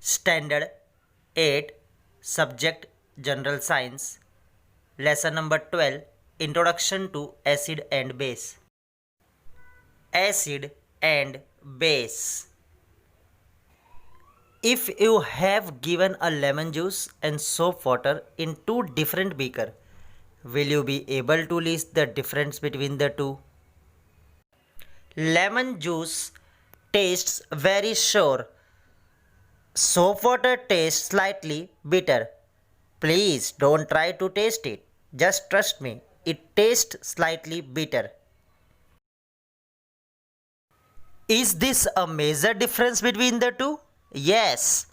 Standard 8 Subject General Science Lesson number 12 Introduction to Acid and Base. Acid and Base. If you have given a lemon juice and soap water in two different beakers, will you be able to list the difference between the two? Lemon juice tastes very sour. Soap water tastes slightly bitter. Please don't try to taste it. Just trust me, it tastes slightly bitter. Is this a major difference between the two? Yes.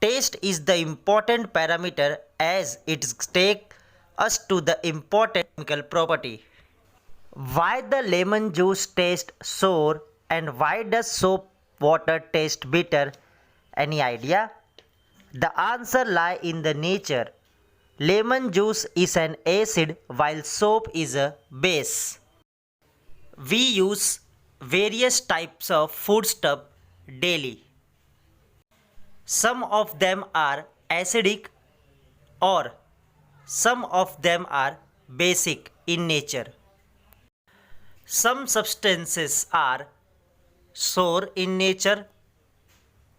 Taste is the important parameter as it takes us to the important chemical property. Why the lemon juice tastes sour and why does soap water taste bitter? Any idea? The answer lies in the nature. Lemon juice is an acid while soap is a base. We use various types of foodstuff daily. Some of them are acidic or some of them are basic in nature. Some substances are sour in nature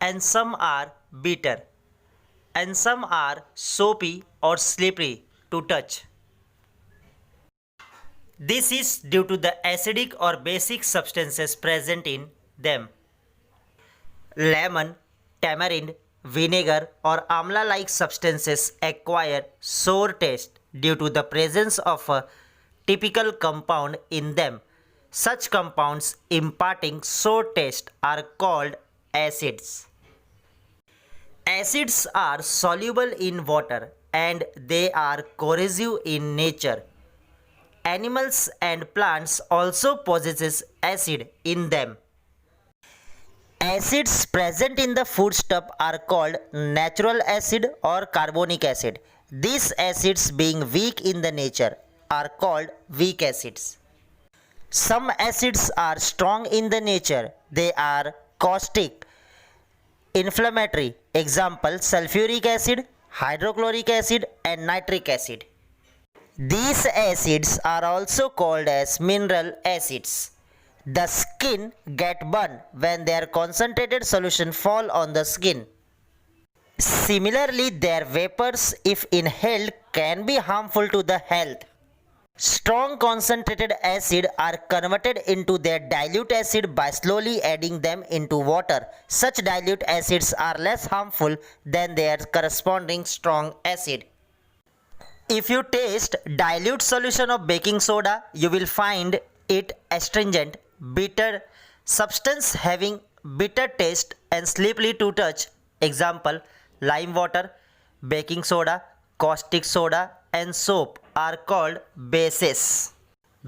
and some are bitter and some are soapy or slippery to touch. This is due to the acidic or basic substances present in them. Lemon, tamarind, vinegar or amla-like substances acquire sour taste due to the presence of a typical compound in them. Such compounds imparting sour taste are called acids. Acids are soluble in water and they are corrosive in nature. Animals and plants also possess acid in them. Acids present in the foodstuff are called natural acid or carbonic acid. These acids being weak in the nature are called weak acids. Some acids are strong in the nature. They are caustic, inflammatory. Example sulfuric acid, hydrochloric acid and nitric acid. These acids are also called as mineral acids. The skin get burned when their concentrated solution fall on the skin. Similarly, their vapors if inhaled can be harmful to the health. Strong concentrated acid are converted into their dilute acid by slowly adding them into water. Such dilute acids are less harmful than their corresponding strong acid. If you taste dilute solution of baking soda, you will find it astringent, bitter substance having bitter taste and slippery to touch. Example, lime water, baking soda, caustic soda and soap are called bases.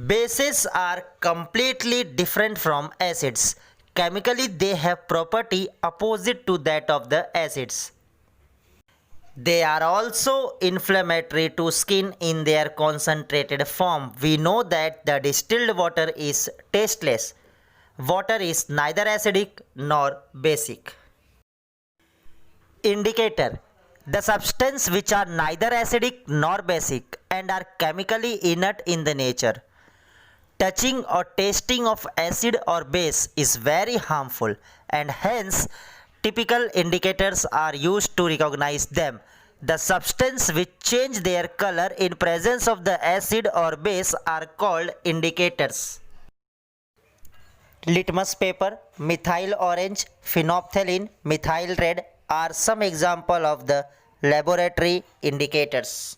Bases are completely different from acids. Chemically, they have property opposite to that of the acids. They are also inflammatory to skin in their concentrated form. We know that the distilled water is tasteless. Water is neither acidic nor basic. Indicator. The substances which are neither acidic nor basic and are chemically inert in the nature. Touching or tasting of acid or base is very harmful and hence typical indicators are used to recognize them. The substances which change their color in presence of the acid or base are called indicators. Litmus paper, methyl orange, phenolphthalein, methyl red are some examples of the laboratory indicators.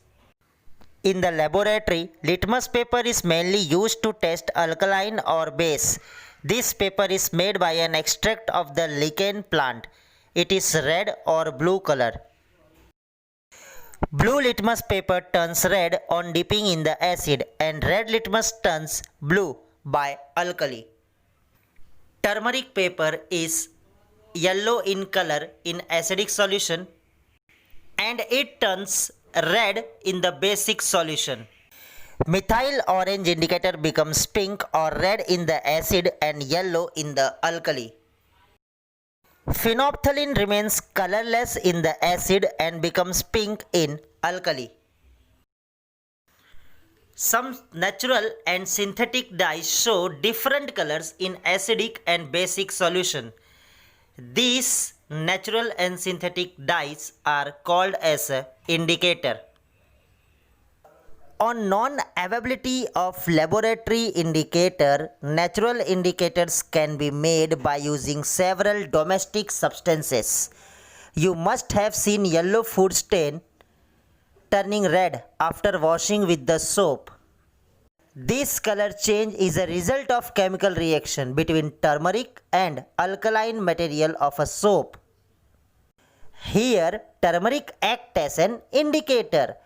In the laboratory, litmus paper is mainly used to test alkaline or base. This paper is made by an extract of the lichen plant. It is red or blue color. Blue litmus paper turns red on dipping in the acid and red litmus turns blue by alkali. Turmeric paper is yellow in color in acidic solution and it turns red in the basic solution. Methyl orange indicator becomes pink or red in the acid and yellow in the alkali. Phenolphthalein remains colorless in the acid and becomes pink in alkali. Some natural and synthetic dyes show different colors in acidic and basic solution. These natural and synthetic dyes are called as a indicator. On non-availability of laboratory indicator, natural indicators can be made by using several domestic substances. You must have seen yellow food stain turning red after washing with the soap. This color change is a result of chemical reaction between turmeric and alkaline material of a soap. Here, turmeric acts as an indicator.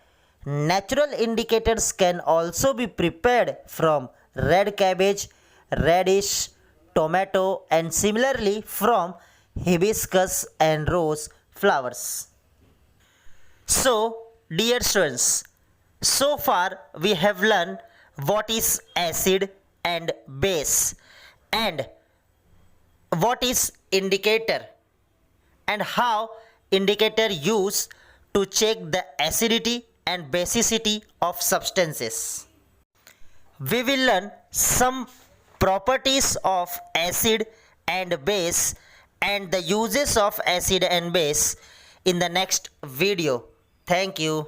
Natural indicators can also be prepared from red cabbage, radish, tomato and similarly from hibiscus and rose flowers. So, dear students, so far we have learned what is acid and base and what is indicator and how indicator used to check the acidity and basicity of substances. We will learn some properties of acid and base and the uses of acid and base in the next video. Thank you.